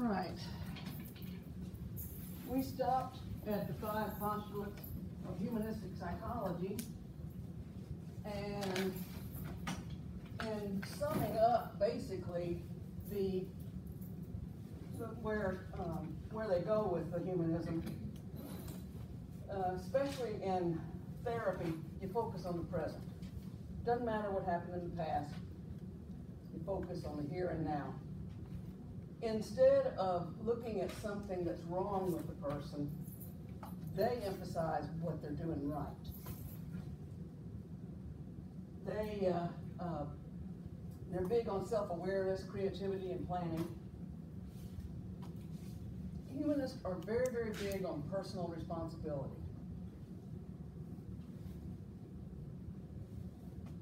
right. We stopped at the 5 postulates of humanistic psychology, and summing up basically where they go with the humanism, especially in therapy, you focus on the present. Doesn't matter what happened in the past. You focus on the here and now. Instead of looking at something that's wrong with the person, they emphasize what they're doing right. They're big on self-awareness, creativity, and planning. Humanists are very, very big on personal responsibility.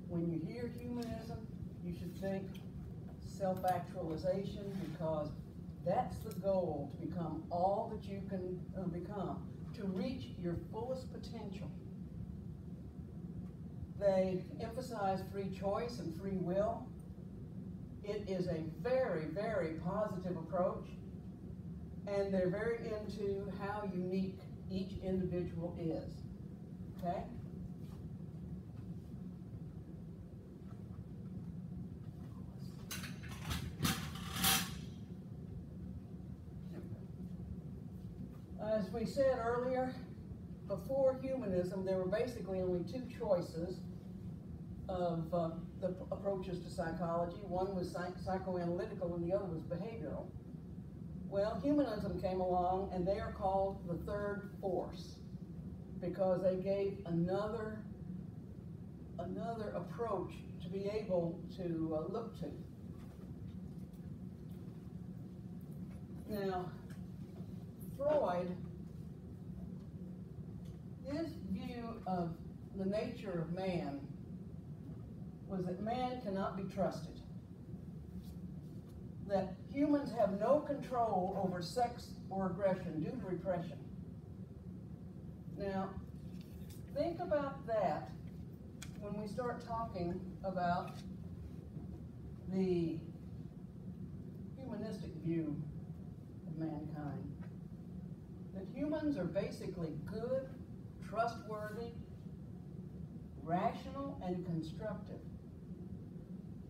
When you hear humanism, you should think self-actualization, because that's the goal, to become all that you can become, to reach your fullest potential. They emphasize free choice and free will. It is a very, very positive approach, and they're very into how unique each individual is. Okay? As we said earlier, before humanism, there were basically only 2 choices of the approaches to psychology. One was psychoanalytical and the other was behavioral. Well, humanism came along, and they are called the third force because they gave another approach to be able to look to. Now, Freud, his view of the nature of man was that man cannot be trusted, that humans have no control over sex or aggression due to repression. Now, think about that when we start talking about the humanistic view of mankind. That humans are basically good, trustworthy, rational, and constructive.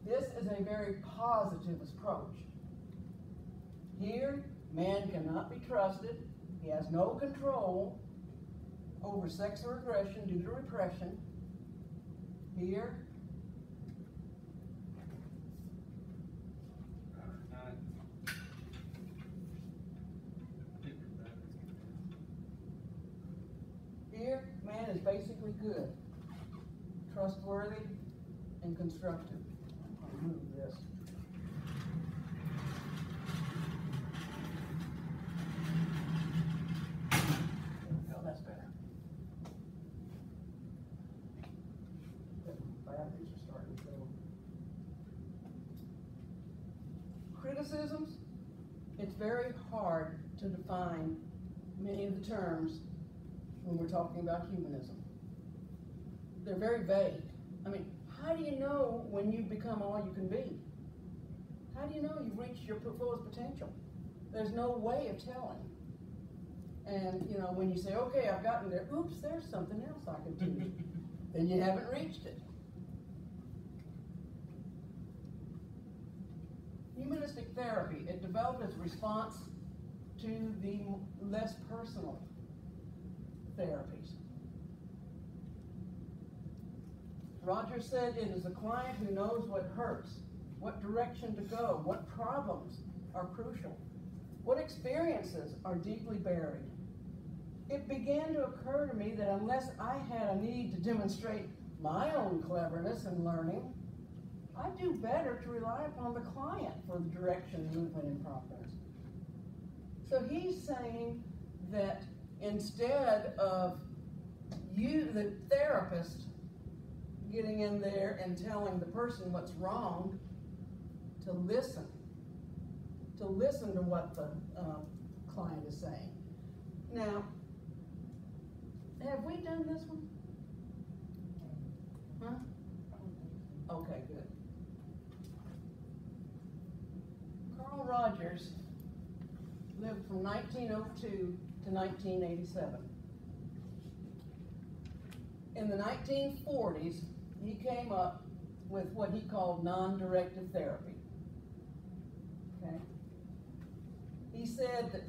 This is a very positive approach. Here, man cannot be trusted. He has no control over sex or aggression due to repression. Here, man is basically good, trustworthy, and constructive. I'll move this. Oh, that's better. Batteries are starting to go. Criticisms, it's very hard to define many of the terms when we're talking about humanism. They're very vague. I mean, how do you know when you've become all you can be? How do you know you've reached your fullest potential? There's no way of telling. And, you know, when you say, okay, I've gotten there, oops, there's something else I could do. Then you haven't reached it. Humanistic therapy, it developed as a response to the less personal therapies. Rogers said it is a client who knows what hurts, what direction to go, what problems are crucial, what experiences are deeply buried. It began to occur to me that unless I had a need to demonstrate my own cleverness and learning, I'd do better to rely upon the client for the direction, movement, and progress. So he's saying that instead of you, the therapist, getting in there and telling the person what's wrong, to listen to what the client is saying. Now, have we done this one? Huh? Okay, good. Carl Rogers lived from 1902 to 1987. In the 1940s, he came up with what he called non-directive therapy. Okay? He said that,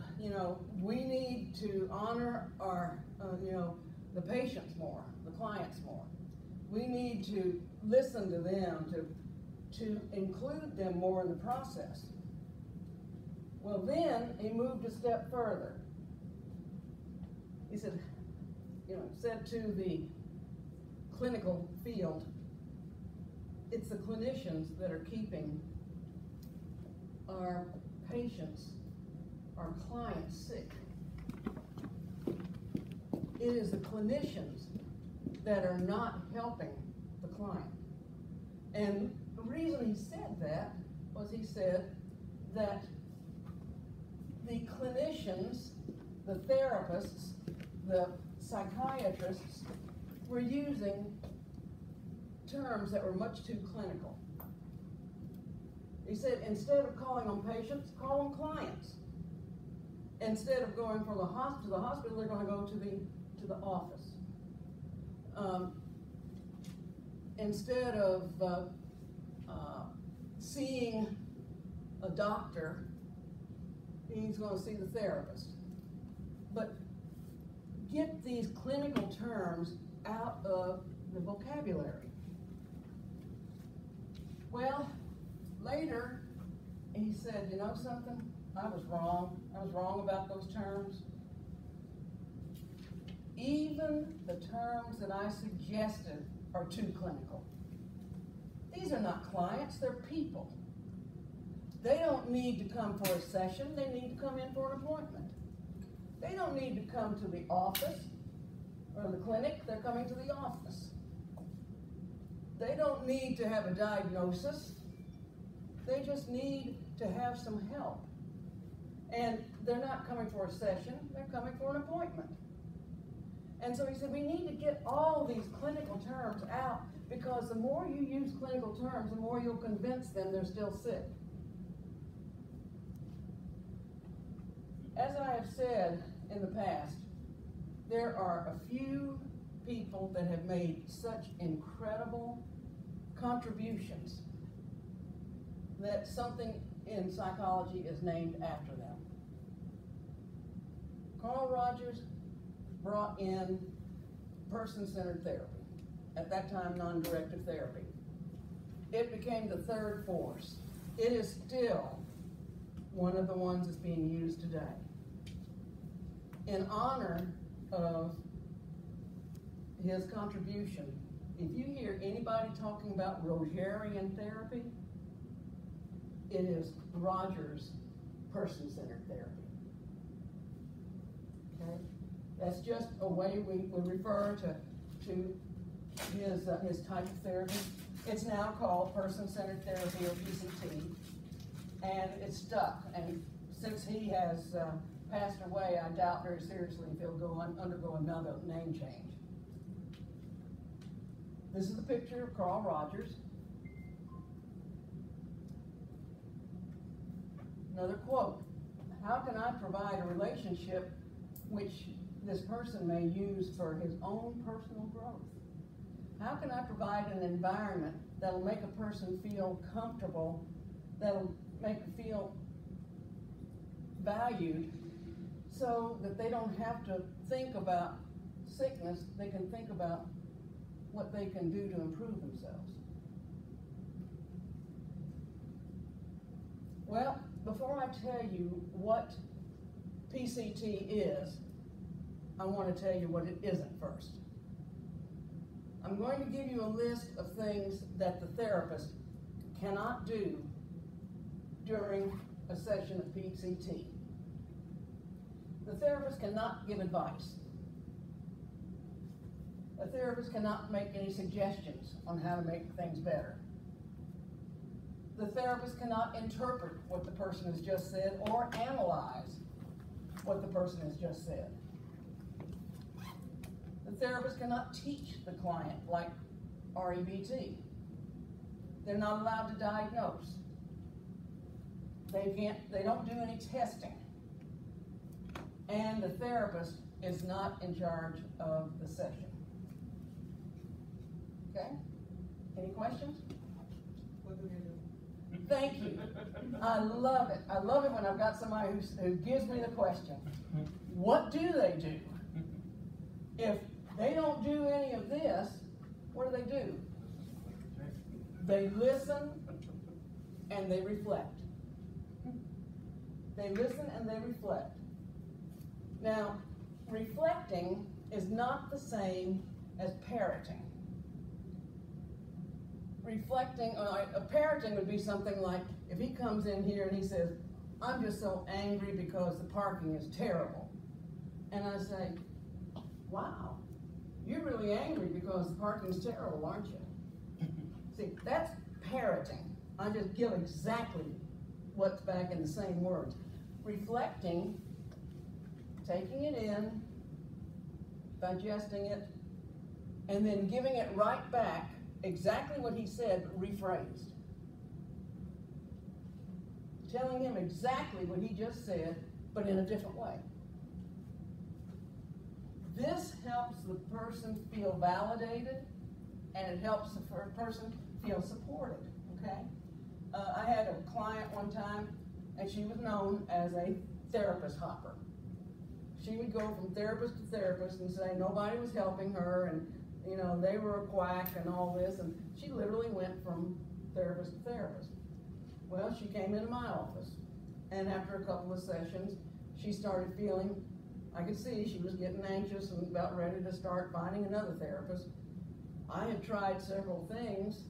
we need to honor our, the patients more, the clients more. We need to listen to them, to include them more in the process. Well, then he moved a step further. He said, said to the clinical field, it's the clinicians that are keeping our patients, our clients sick. It is the clinicians that are not helping the client. And the reason he said that was he said that the clinicians, the therapists, the psychiatrists were using terms that were much too clinical. He said, instead of calling them patients, call them clients. Instead of going from the hospital, they're going to go to the office. Instead of seeing a doctor, he's going to see the therapist. But get these clinical terms out of the vocabulary. Well, later, he said, you know something? I was wrong. I was wrong about those terms. Even the terms that I suggested are too clinical. These are not clients, they're people. They don't need to come for a session, they need to come in for an appointment. They don't need to come to the office or the clinic, they're coming to the office. They don't need to have a diagnosis, they just need to have some help. And they're not coming for a session, they're coming for an appointment. And so he said, we need to get all these clinical terms out, because the more you use clinical terms, the more you'll convince them they're still sick. As I have said in the past, there are a few people that have made such incredible contributions that something in psychology is named after them. Carl Rogers brought in person-centered therapy, at that time non-directive therapy. It became the third force. It is still one of the ones that's being used today. In honor of his contribution, if you hear anybody talking about Rogerian therapy, it is Rogers' person-centered therapy. Okay? That's just a way we refer to his type of therapy. It's now called person-centered therapy, or PCT, and it's stuck. And since he has passed away, I doubt very seriously if he'll undergo another name change. This is a picture of Carl Rogers. Another quote: how can I provide a relationship which this person may use for his own personal growth? How can I provide an environment that'll make a person feel comfortable, that'll make them feel valued, so that they don't have to think about sickness, they can think about what they can do to improve themselves. Well, before I tell you what PCT is, I want to tell you what it isn't first. I'm going to give you a list of things that the therapist cannot do during a session of PCT. The therapist cannot give advice. A therapist cannot make any suggestions on how to make things better. The therapist cannot interpret what the person has just said or analyze what the person has just said. The therapist cannot teach the client like REBT. They're not allowed to diagnose. They don't do any testing. and the therapist is not in charge of the session. Okay? Any questions? What do they do? Thank you. I love it. I love it when I've got somebody who gives me the question. What do they do? If they don't do any of this, what do? They listen and they reflect. They listen and they reflect. Now, reflecting is not the same as parroting. Reflecting, parroting would be something like if he comes in here and he says, I'm just so angry because the parking is terrible. And I say, wow, you're really angry because the parking is terrible, aren't you? See, that's parroting. I just give exactly what's back in the same words. Reflecting, taking it in, digesting it, and then giving it right back exactly what he said, but rephrased. Telling him exactly what he just said, but in a different way. This helps the person feel validated, and it helps the person feel supported, okay? I had a client one time, and she was known as a therapist hopper. She would go from therapist to therapist and say nobody was helping her, and you know, they were a quack and all this, and she literally went from therapist to therapist. Well, she came into my office, and after a couple of sessions, she started feeling, I could see she was getting anxious and about ready to start finding another therapist. I had tried several things,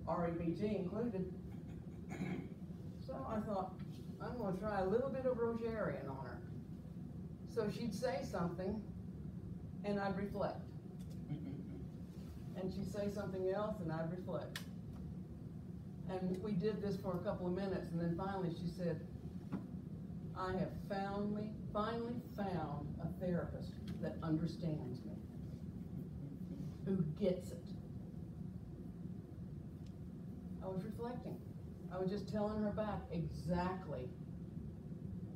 REBT included, so I thought, I'm going to try a little bit of Rogerian on her. So she'd say something, and I'd reflect. And she'd say something else, and I'd reflect. And we did this for a couple of minutes, and then finally she said, I have finally found a therapist that understands me, who gets it. I was reflecting. I was just telling her back exactly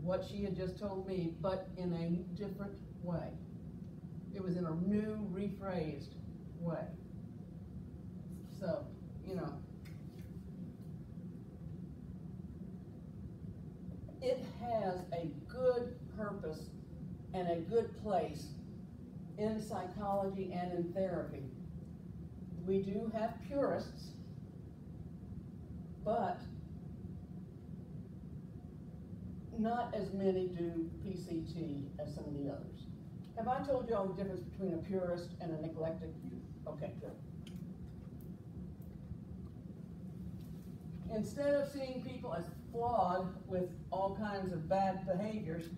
what she had just told me, but in a different way. It was in a new, rephrased way. So, you know, it has a good purpose and a good place in psychology and in therapy. We do have purists, but not as many do PCT as some of the others. Have I told you all the difference between a purist and a neglected? Okay, good. Instead of seeing people as flawed with all kinds of bad behaviors,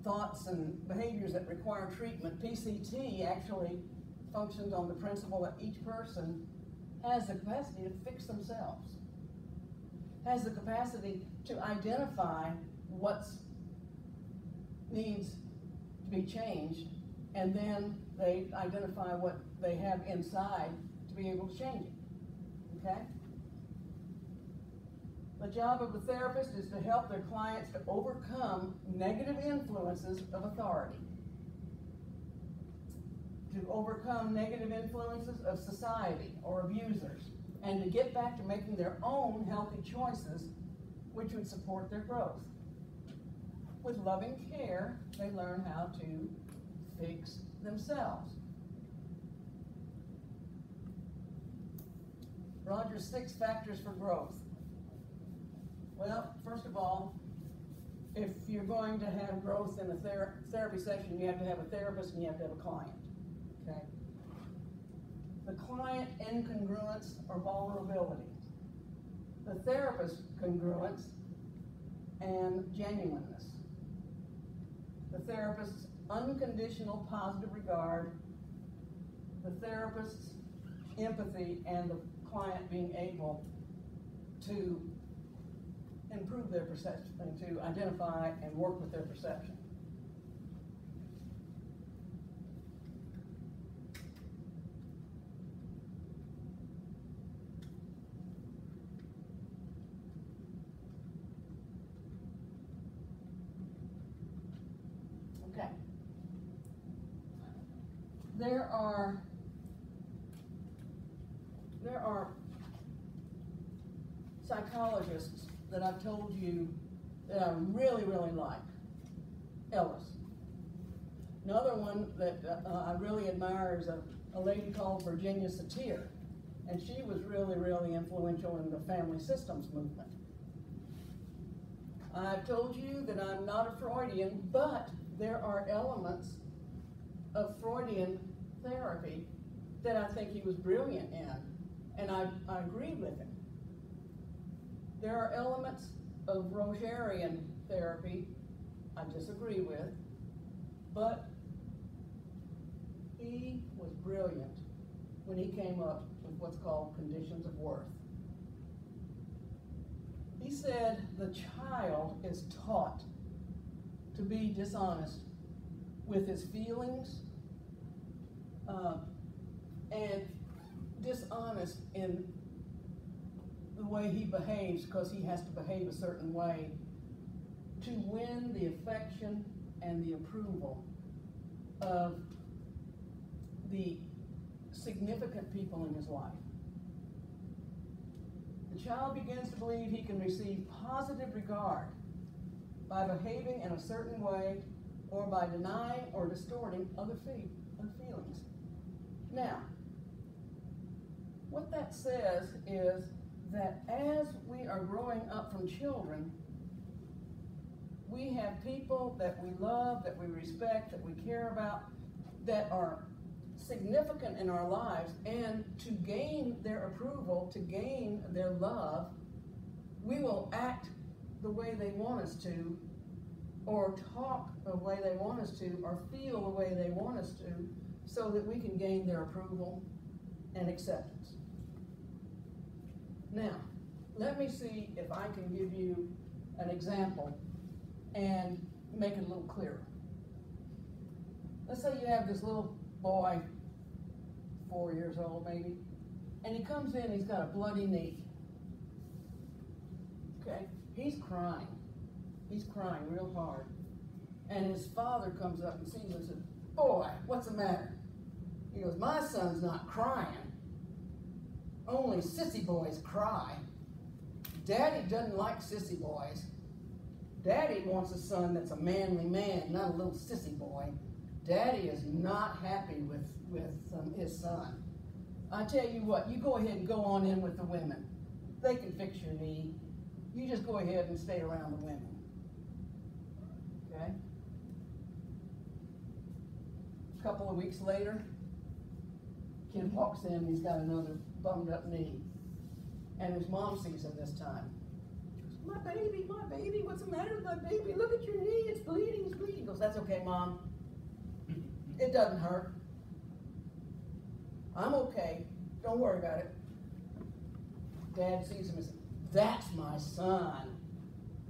thoughts and behaviors that require treatment, PCT actually functions on the principle that each person has the capacity to fix themselves, has the capacity to identify what needs to be changed, and then they identify what they have inside to be able to change it, okay? The job of the therapist is to help their clients to overcome negative influences of authority, to overcome negative influences of society or abusers, and to get back to making their own healthy choices which would support their growth. With loving care, they learn how to fix themselves. Rogers' 6 factors for growth. Well, first of all, if you're going to have growth in a therapy session, you have to have a therapist and you have to have a client, okay? The client incongruence or vulnerability. The therapist congruence and genuineness. The therapist's unconditional positive regard. The therapist's empathy and the client being able to improve their perception, to identify and work with their perception. Okay. There are psychologists that I've told you that I really, really like. Ellis. Another one that I really admire is a lady called Virginia Satir, and she was really, really influential in the family systems movement. I've told you that I'm not a Freudian, but there are elements of Freudian therapy that I think he was brilliant in, and I agree with him. There are elements of Rogerian therapy I disagree with, but he was brilliant when he came up with what's called conditions of worth. He said the child is taught to be dishonest with his feelings and dishonest in the way he behaves, because he has to behave a certain way to win the affection and the approval of the significant people in his life. The child begins to believe he can receive positive regard by behaving in a certain way or by denying or distorting other feelings. Now, what that says is that as we are growing up from children, we have people that we love, that we respect, that we care about, that are significant in our lives, and to gain their approval, to gain their love, we will act the way they want us to, or talk the way they want us to, or feel the way they want us to, so that we can gain their approval and acceptance. Now, let me see if I can give you an example and make it a little clearer. Let's say you have this little boy, 4 years old maybe, and he comes in, he's got a bloody knee. Okay, he's crying real hard. And his father comes up and sees him and says, "Boy, what's the matter?" He goes, "My son's not crying. Only sissy boys cry. Daddy doesn't like sissy boys. Daddy wants a son that's a manly man, not a little sissy boy. Daddy is not happy with his son. I tell you what, you go ahead and go on in with the women. They can fix your knee. You just go ahead and stay around the women." Okay? A couple of weeks later, kid walks in, he's got another bummed up knee. And his mom sees him this time. She goes, my baby, what's the matter with my baby? Look at your knee, it's bleeding. He goes, "That's okay, Mom. It doesn't hurt. I'm okay. Don't worry about it." Dad sees him and says, "That's my son.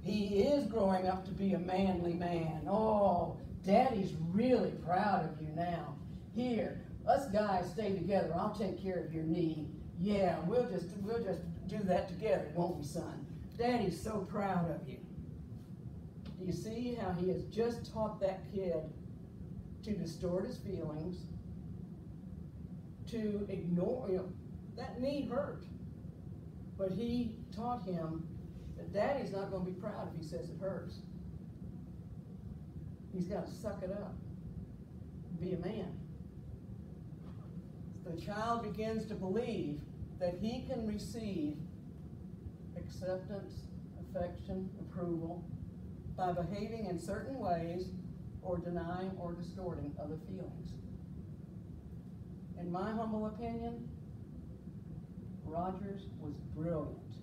He is growing up to be a manly man. Oh, Daddy's really proud of you now. Here, us guys stay together. I'll take care of your knee. Yeah, we'll just do that together, won't we, son? Daddy's so proud of you." Do you see how he has just taught that kid to distort his feelings, to ignore, that knee hurt. But he taught him that Daddy's not going to be proud if he says it hurts. He's got to suck it up, be a man. The child begins to believe that he can receive acceptance, affection, approval by behaving in certain ways or denying or distorting other feelings. In my humble opinion, Rogers was brilliant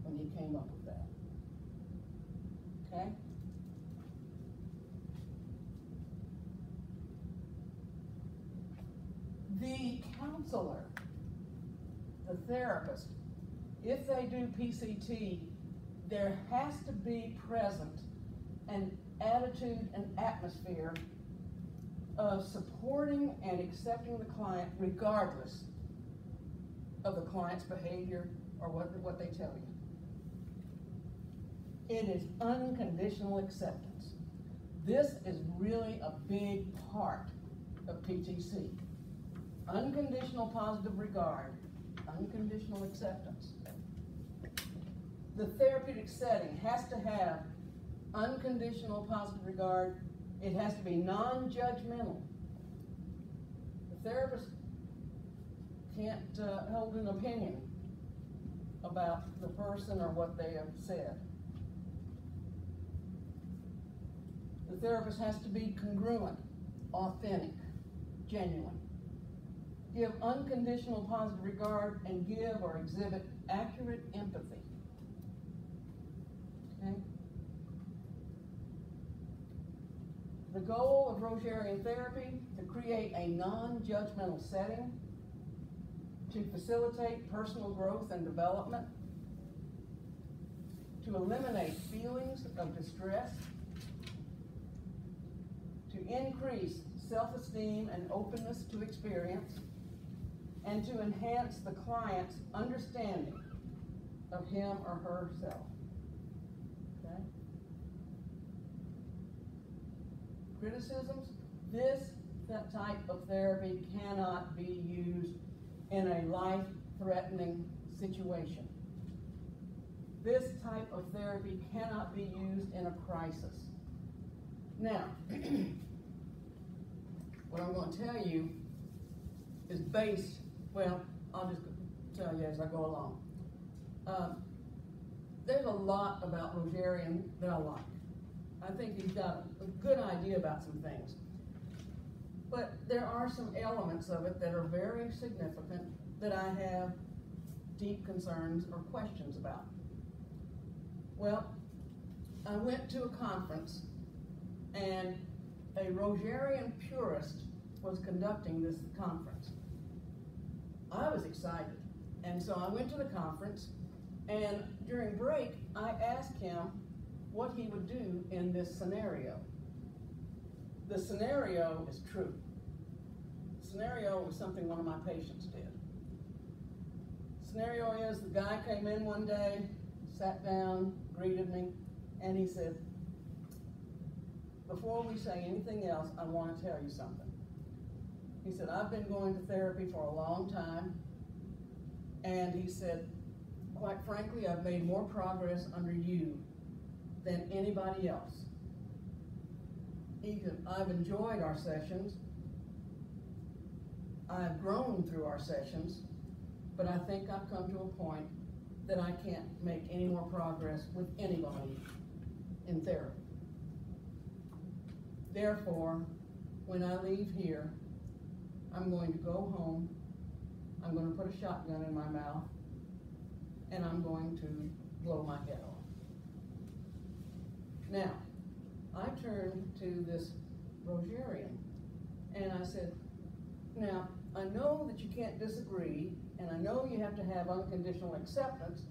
when he came up with that. Okay? The counselor, the therapist, if they do PCT, there has to be present an attitude and atmosphere of supporting and accepting the client regardless of the client's behavior or what they tell you. It is unconditional acceptance. This is really a big part of PTC. Unconditional positive regard, unconditional acceptance. The therapeutic setting has to have unconditional positive regard. It has to be non-judgmental. The therapist can't hold an opinion about the person or what they have said. The therapist has to be congruent, authentic, genuine. Give unconditional positive regard and give or exhibit accurate empathy. Okay? The goal of Rogerian therapy, to create a non-judgmental setting, to facilitate personal growth and development, to eliminate feelings of distress, to increase self-esteem and openness to experience, and to enhance the client's understanding of him or herself. Okay? Criticisms, that type of therapy cannot be used in a life-threatening situation. This type of therapy cannot be used in a crisis. Now, what I'm going to tell you is based, well, I'll just tell you as I go along. There's a lot about Rogerian that I like. I think he's got a good idea about some things. But there are some elements of it that are very significant that I have deep concerns or questions about. Well, I went to a conference and a Rogerian purist was conducting this conference. I was excited, and so I went to the conference, and during break, I asked him what he would do in this scenario. The scenario is true. The scenario was something one of my patients did. Scenario is, the guy came in one day, sat down, greeted me, and he said, before we say anything else, I want to tell you something. He said, I've been going to therapy for a long time, and he said, quite frankly, I've made more progress under you than anybody else. He said, I've enjoyed our sessions. I've grown through our sessions, but I think I've come to a point that I can't make any more progress with anybody in therapy. Therefore, when I leave here, I'm going to go home, I'm going to put a shotgun in my mouth, and I'm going to blow my head off. Now, I turned to this Rogerian, and I said, now, I know that you can't disagree, and I know you have to have unconditional acceptance,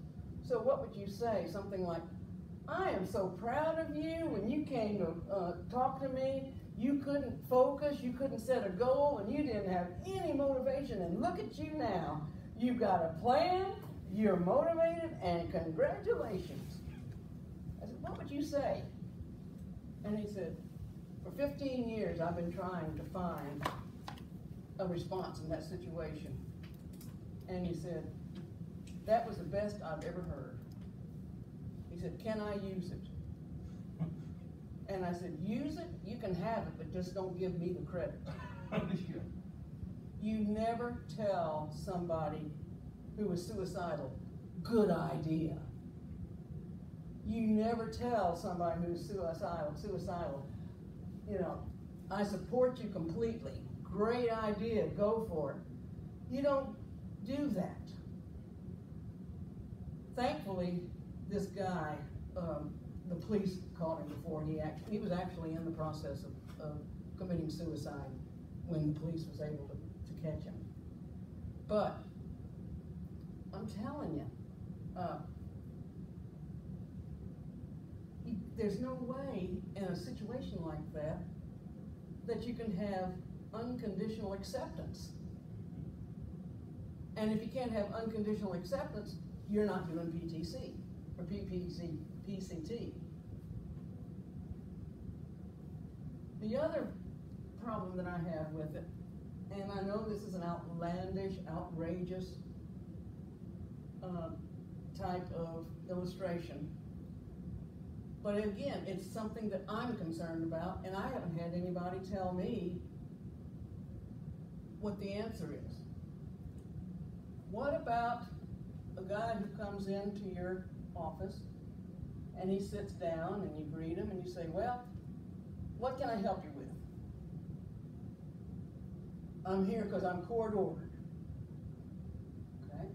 so what would you say? Something like, I am so proud of you. When you came to talk to me, you couldn't focus, you couldn't set a goal, and you didn't have any motivation, and look at you now. You've got a plan, you're motivated, and congratulations. I said, what would you say? And he said, for 15 years, I've been trying to find a response in that situation. And he said, that was the best I've ever heard. He said, can I use it? And I said, use it, you can have it, but just don't give me the credit. You never tell somebody who is suicidal, good idea. You never tell somebody who's suicidal, you know, I support you completely. Great idea, go for it. You don't do that. Thankfully, this guy, the police caught him before he was actually in the process of committing suicide when the police was able to catch him. But I'm telling you, there's no way in a situation like that that you can have unconditional acceptance. And if you can't have unconditional acceptance, you're not doing PTC or PCT. The other problem that I have with it, and I know this is an outlandish, outrageous type of illustration, but again, it's something that I'm concerned about, and I haven't had anybody tell me what the answer is. What about a guy who comes into your office and he sits down and you greet him and you say, well, what can I help you with? I'm here because I'm court ordered. Okay?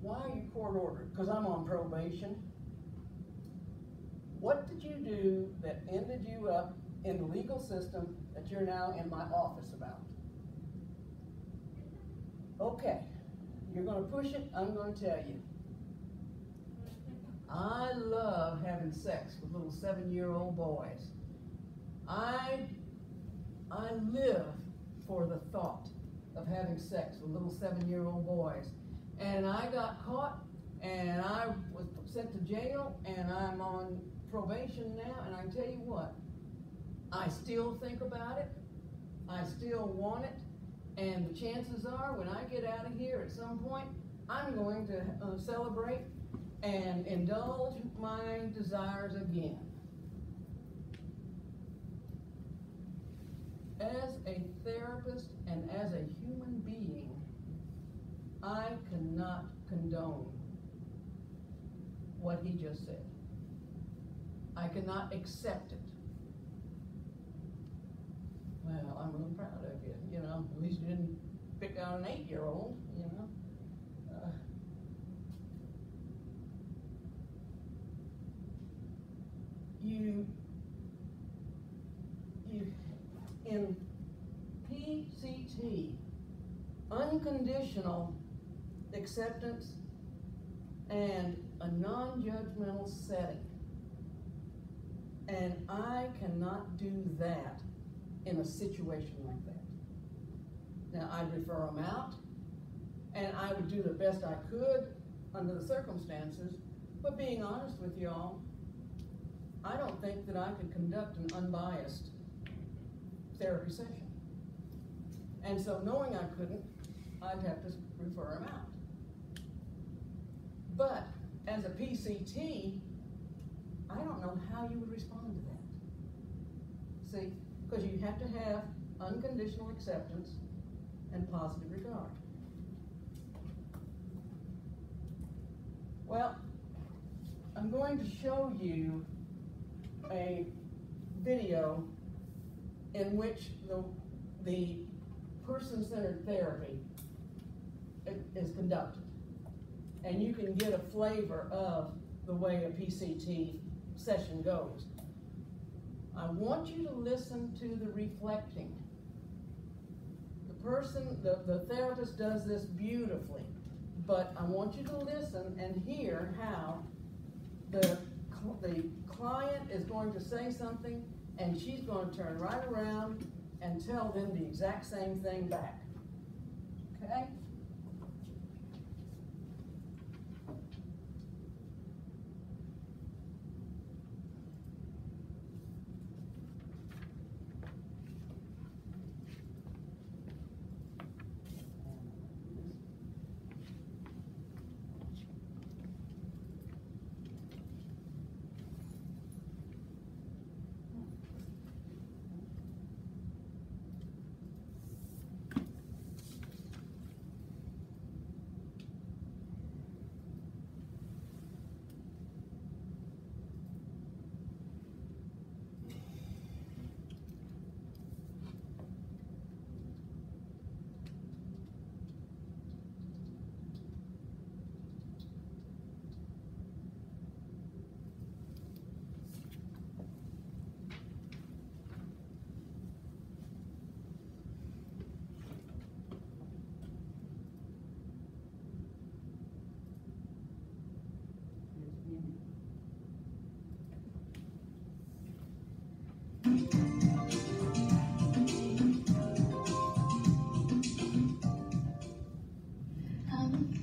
Why are you court ordered? Because I'm on probation. What did you do that ended you up in the legal system that you're now in my office about? Okay, you're going to push it, I'm going to tell you. I love having sex with little 7-year-old boys. I live for the thought of having sex with little 7-year-old boys. And I got caught, and I was sent to jail, and I'm on probation now, and I can tell you what, I still think about it, I still want it, and the chances are when I get out of here at some point, I'm going to celebrate and indulge my desires again. As a therapist and as a human being, I cannot condone what he just said. I cannot accept it. Well, I'm really proud of you, you know, at least you didn't pick out an 8-year-old, you know. In PCT, unconditional acceptance and a non-judgmental setting. And I cannot do that in a situation like that. Now, I'd refer them out, and I would do the best I could under the circumstances, but being honest with y'all, I don't think that I could conduct an unbiased therapy session. And so knowing I couldn't, I'd have to refer him out. But as a PCT, I don't know how you would respond to that. See, because you have to have unconditional acceptance and positive regard. Well, I'm going to show you a video in which the person-centered therapy is conducted. And you can get a flavor of the way a PCT session goes. I want you to listen to the reflecting. The therapist does this beautifully, but I want you to listen and hear how the client is going to say something and she's going to turn right around and tell them the exact same thing back. Okay?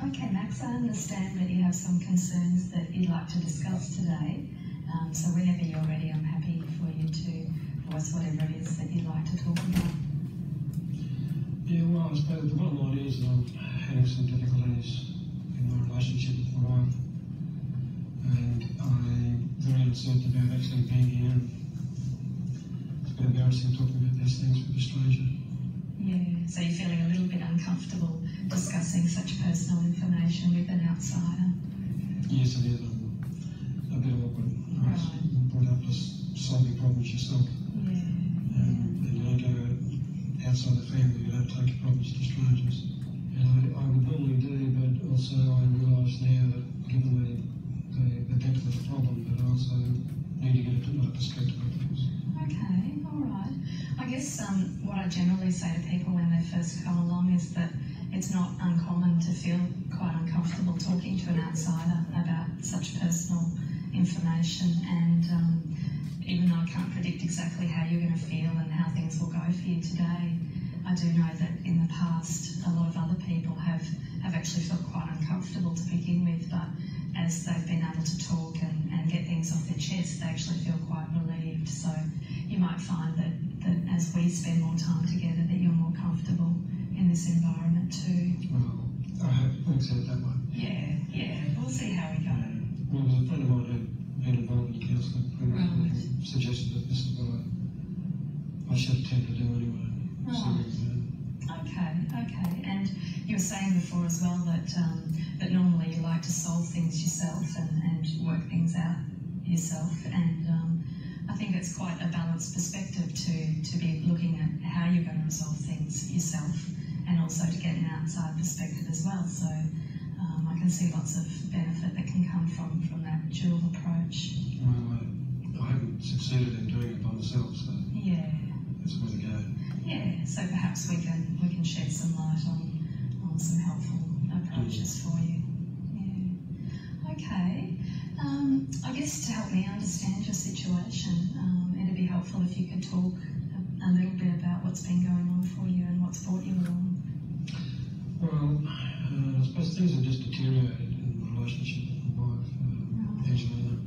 Okay, Max, I understand that you have some concerns that you'd like to discuss today. So whenever you're ready, I'm happy for you to voice whatever it is that you'd like to talk about. Yeah, well, I suppose the bottom line is that I'm having some difficulties in my relationship with my wife, and I'm very uncertain about actually being here. It's a bit embarrassing talking about these things with a stranger. Yeah, so you're feeling a little bit uncomfortable discussing such personal information with an outsider. Yes, it is. I'm a bit awkward. I was brought up as solving problems yourself. Yeah. And you don't go outside the family, you don't take your problems to strangers. And I would normally do, but also I realise now that given the depth of the problem, that I also need to get another perspective of things. Okay, all right. I guess what I generally say to people when they first come along is that it's not uncommon to feel quite uncomfortable talking to an outsider about such personal information, and even though I can't predict exactly how you're going to feel and how things will go for you today, I do know that in the past a lot of other people have actually felt quite uncomfortable to begin with, but as they've been able to talk and get things off their chest, they actually feel quite relieved. So you might find that as we spend more time together, that you're more comfortable in this environment too. Well, I haven't said it that way. Yeah, we'll see how we go. Well, there was a friend of mine who'd been involved in counselling previously who suggested that this is what I should tend to do anyway. Okay. And you were saying before as well that that normally you like to solve things yourself and work things out yourself, and I think it's quite a balanced perspective to be looking at how you're going to resolve things yourself, and also to get an outside perspective as well. So I can see lots of benefit that can come from that dual approach. Well, I haven't succeeded in doing it by myself, so Yeah. that's where to go. Yeah, so perhaps we can shed some light on some helpful approaches for you. Yeah. Okay. I guess to help me understand your situation, it'd be helpful if you could talk a little bit about what's been going on for you and what's brought you along. Well, I suppose things have just deteriorated in my relationship with my wife, Angelina.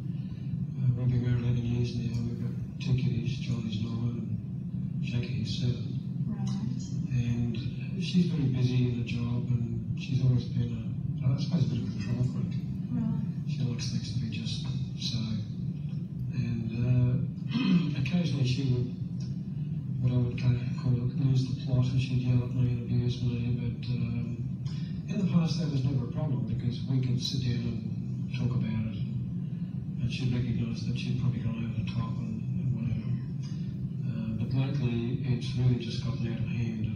We've been married 11 years now. We've got 2 kiddies, Johnny's 9 and Jackie is 7. Right. And she's very busy in her job, and she's always been, I suppose, a bit of a control freak. Right. She likes things to be just so. And occasionally she would, what I would call it, lose the plot, and she'd yell at me and abuse me. But in the past that was never a problem, because we could sit down and talk about it, and she'd recognise that she'd probably gone over the top and whatever. But lately it's really just gotten out of hand,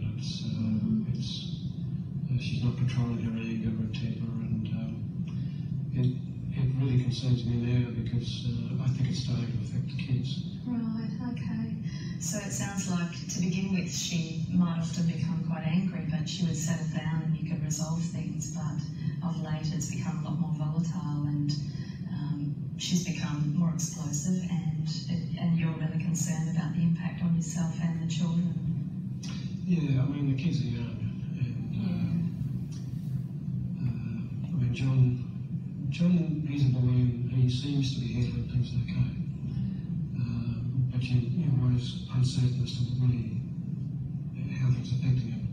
and she's not controlling her anger and temper, and it really concerns me now, because I think it's starting to affect the kids. Right, okay. So it sounds like to begin with she might often become quite angry, but she would settle down and you could resolve things, but of late it's become a lot more volatile, and she's become more explosive, and you're really concerned about the impact on yourself and the children. Yeah, I mean, the kids are young, and I mean, John, he's a boy, and he seems to be handling things okay. But you're always uncertain as to really how things are affecting him.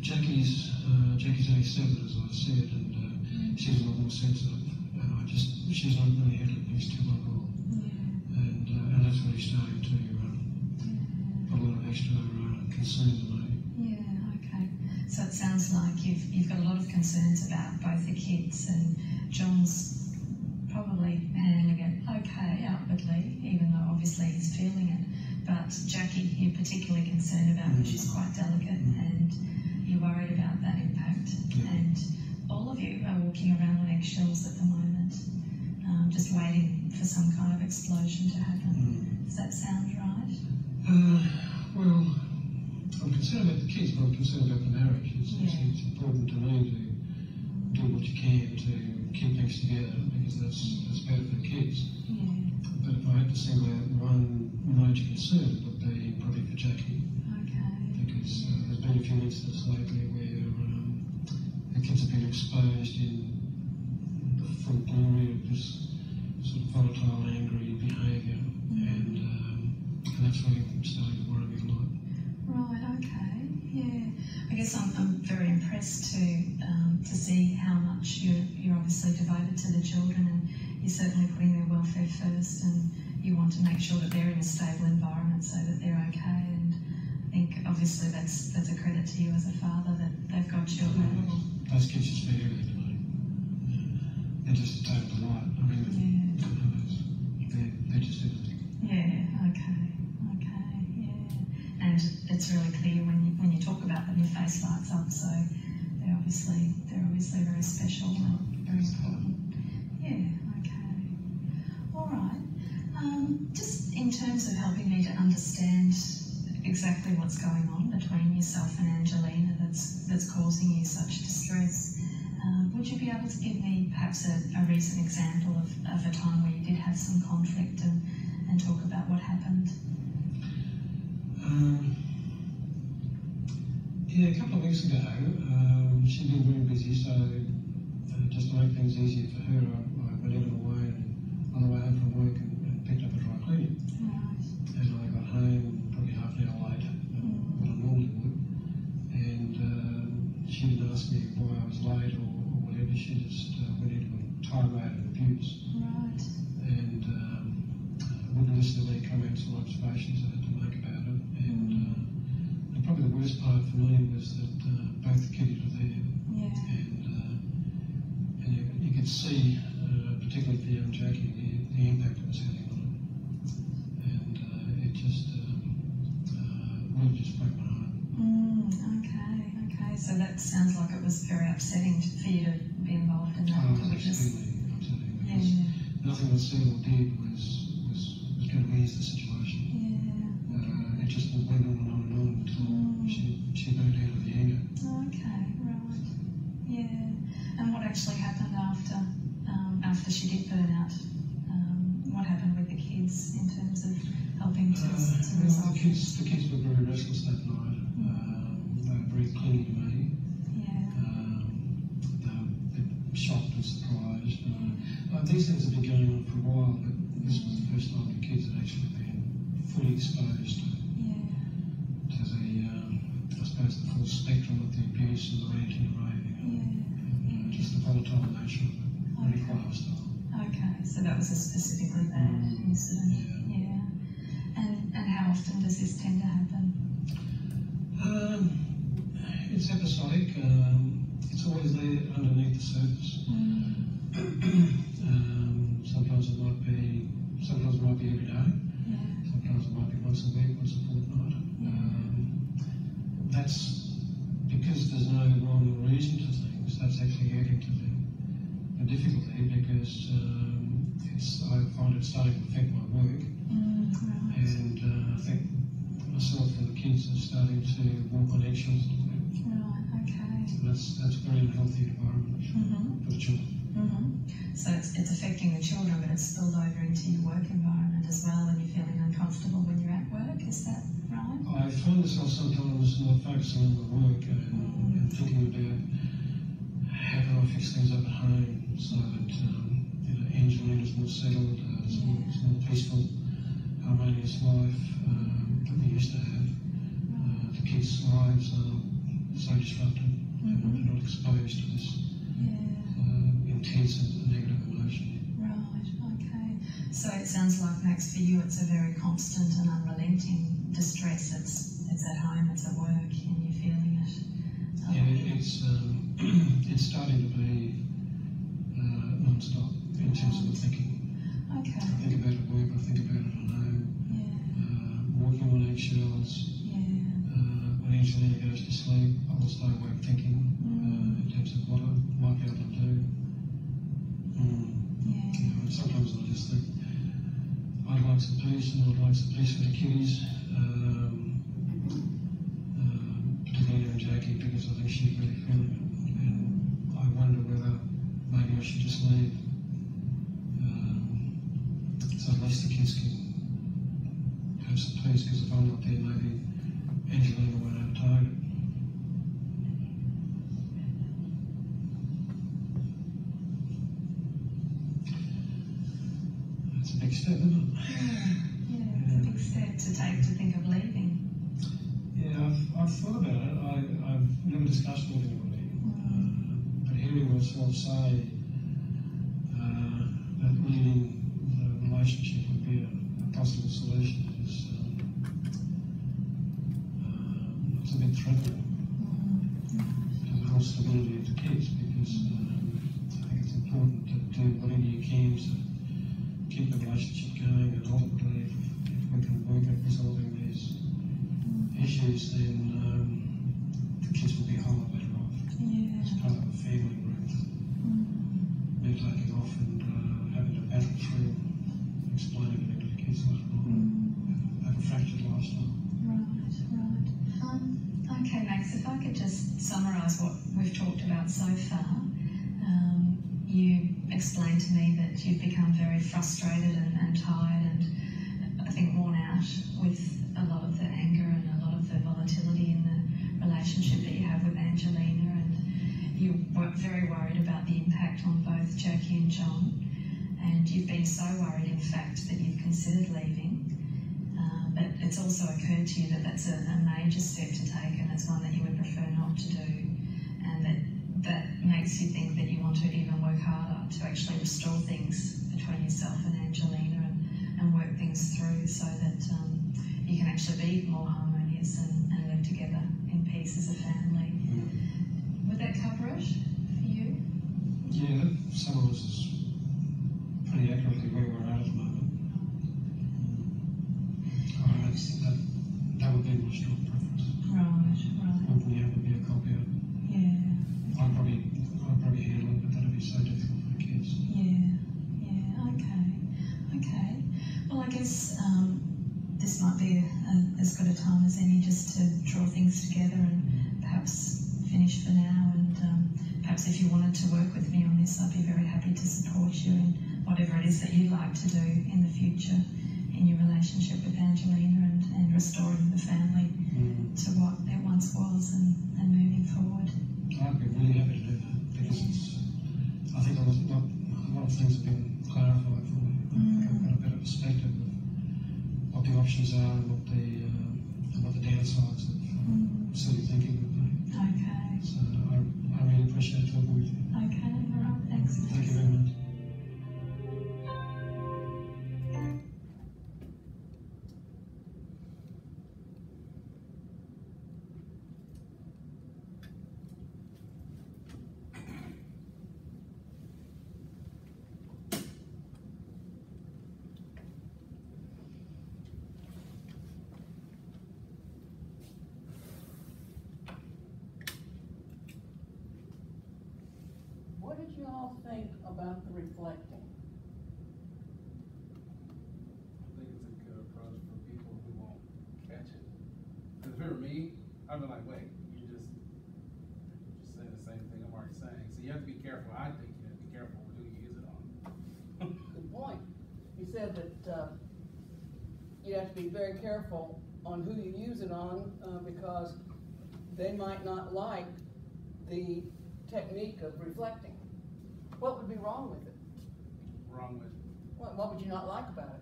Jackie's only 7, as I said, and she's a lot more sensitive. She's not really handling things too well at all. Yeah. And that's really starting to put a lot of extra concern to me. Yeah, okay. So it sounds like you've got a lot of concerns about both the kids, and John's probably handling it okay outwardly, even though obviously he's feeling it. But Jackie, you're particularly concerned about, because she's quite delicate, and you're worried about that impact. Yeah. And all of you are walking around on eggshells at the moment, just waiting for some kind of explosion to happen. Does that sound right? Well, I'm concerned about the kids, but I'm concerned about the marriage. It's important to me to do what you can to keep things together, because that's better for the kids. Yeah. But if I had to single out one major concern, it would be probably for Jackie. Okay. Because there's been a few incidents lately where the kids have been exposed in the full glory of this sort of volatile, angry behaviour, and that's really starting to worry me a lot. Right, okay, yeah. I guess I'm very impressed to see how much you're obviously devoted to the children, and you're certainly putting their welfare first, and you want to make sure that they're in a stable environment so that they're okay. And I think obviously that's a credit to you as a father that they've got children. Those kids just mean everything to me. They're just a total delight. I mean, they're just everything. Yeah, okay, yeah. And it's really clear when you talk about them, your face lights up, so they're obviously very special and very important. Yeah, okay. All right. Just in terms of helping me to understand exactly what's going on between yourself and Angelina that's causing you such distress, would you be able to give me perhaps a recent example of a time where you did have some conflict and talk about what happened? Yeah, a couple of weeks ago, she'd been very busy, so just to make things easier for her, I went out of the way and on the way home from work and picked up a dry cleaning. Right. And I got home probably half an hour later than what I normally would. And she didn't ask me why I was late or whatever. She just went into a tirade of abuse. Right. And wouldn't listen to any comments or observations I had to make about it. And probably the worst part for me was that both the kiddies were there. Yeah. And you could see, particularly for young Jackie, the impact it was having on him. And it just really just broke my heart. Okay. So that sounds like it was very upsetting for you to be involved in that. Oh, it was extremely upsetting because nothing that Seal did was going to ease the situation. Yeah. It just went on until she burnt out of the anger. Okay, right. Yeah. And what actually happened after she did burn out? What happened with the kids in terms of helping to resolve? The kids were very restless that night. They were very clingy to me. Yeah. They were a bit shocked and surprised. These things have been going on for a while, but this was the first time the kids had actually been fully exposed to the, I suppose, the full spectrum of the abuse and the ranting and raving. And just the volatile nature of it, really quite hostile. Okay, so that was a specifically bad incident. Yeah. And how often does this tend to happen? It's episodic. It's always there underneath the surface. Sometimes it might be every day. Sometimes it might be once a week, once a fortnight. That's because there's no rhyme or reason to things. That's actually adding to the difficulty because I find it starting to affect my work. Right. And I think myself and the kids are starting to walk on eggshells a little bit. Right, okay. And that's a very unhealthy environment for the children. So it's affecting the children, but it's spilled over into your work environment as well, and you're feeling uncomfortable when you're at work. Is that right? I find myself sometimes not focusing on the work and thinking about how can I fix things up at home so that Angelina's more settled, it's more peaceful, harmonious life that we used to have. The kids' lives are so disrupted and they're not exposed to this intense and negative emotion. Right, okay. So it sounds like, Max, for you it's a very constant and unrelenting distress. It's at home, it's at work, and you're feeling it. It's starting to be non-stop in terms of the thinking. Okay. I think about it at work, I think about it at home. Walking on eggshells. When Angelina goes to sleep, I'll stay awake thinking in terms of what I might be able to do. And sometimes I just think I'd like some peace, and I'd like some peace for the kiddies, particularly young Jackie, because I think she's really feeling it. And I wonder whether maybe I should just leave, so at least the kids can have some peace, because if I'm not there, maybe Angelina won't have target. It's a big step, isn't it? It's a big step to take to thought about it. I've never discussed it with anybody, but hearing yourself say that leaving the relationship would be a possible solution is it's a bit threatening to the whole stability of the kids, because I think it's important to do whatever you can to keep the relationship going, and ultimately if we can work at resolving these issues, then the kids will be a whole lot better off. Yeah. It's part of a family rather me taking off and having to battle through explaining it to the kids later on. Have a fractured lifestyle. Right. Okay, Max, if I could just summarise what we've talked about so far. You explained to me that you've become very frustrated and tired and I think worn out with a lot of the anger and a lot of the volatility in the relationship that you have with Angelina, and you were very worried about the impact on both Jackie and John, and you've been so worried in fact that you've considered leaving, but it's also occurred to you that that's a major step to take, and it's one that you would prefer not to do, and that makes you think that you want to even work harder to actually restore things between yourself and Angelina and work things through so that you can actually be more harmonious and live together in peace as a family. Would that cover it for you? Yeah, that summarises pretty accurately where we're at the moment. That would be my strong preference. Right. Wouldn't you have to be a copy of? Yeah. I'd probably handle it, but that'd be so difficult for the kids. Yeah. Okay. Well, I guess this might be as good a time as any just to draw things together and perhaps finish for now. And perhaps if you wanted to work with me on this, I'd be very happy to support you in whatever it is that you'd like to do in the future in your relationship with Angelina and restoring the family to what it once was and moving forward. I'd be really happy to do that, because I think a lot of things have been clarified for me. I've got a better perspective of what the options are and what the downsides of silly thinking would be. Okay. So I really appreciate talking with you. Okay, all right, thanks. Thank you very much. What did you all think about the reflecting? I think it's a good approach for people who won't catch it. Because if it were me, I'd be like, wait, you're just saying the same thing I'm already saying. So you have to be careful. I think you have to be careful with who you use it on. Good point. You said that you have to be very careful on who you use it on because they might not like the technique of reflecting. What would be wrong with it? Wrong with. What would you not like about it?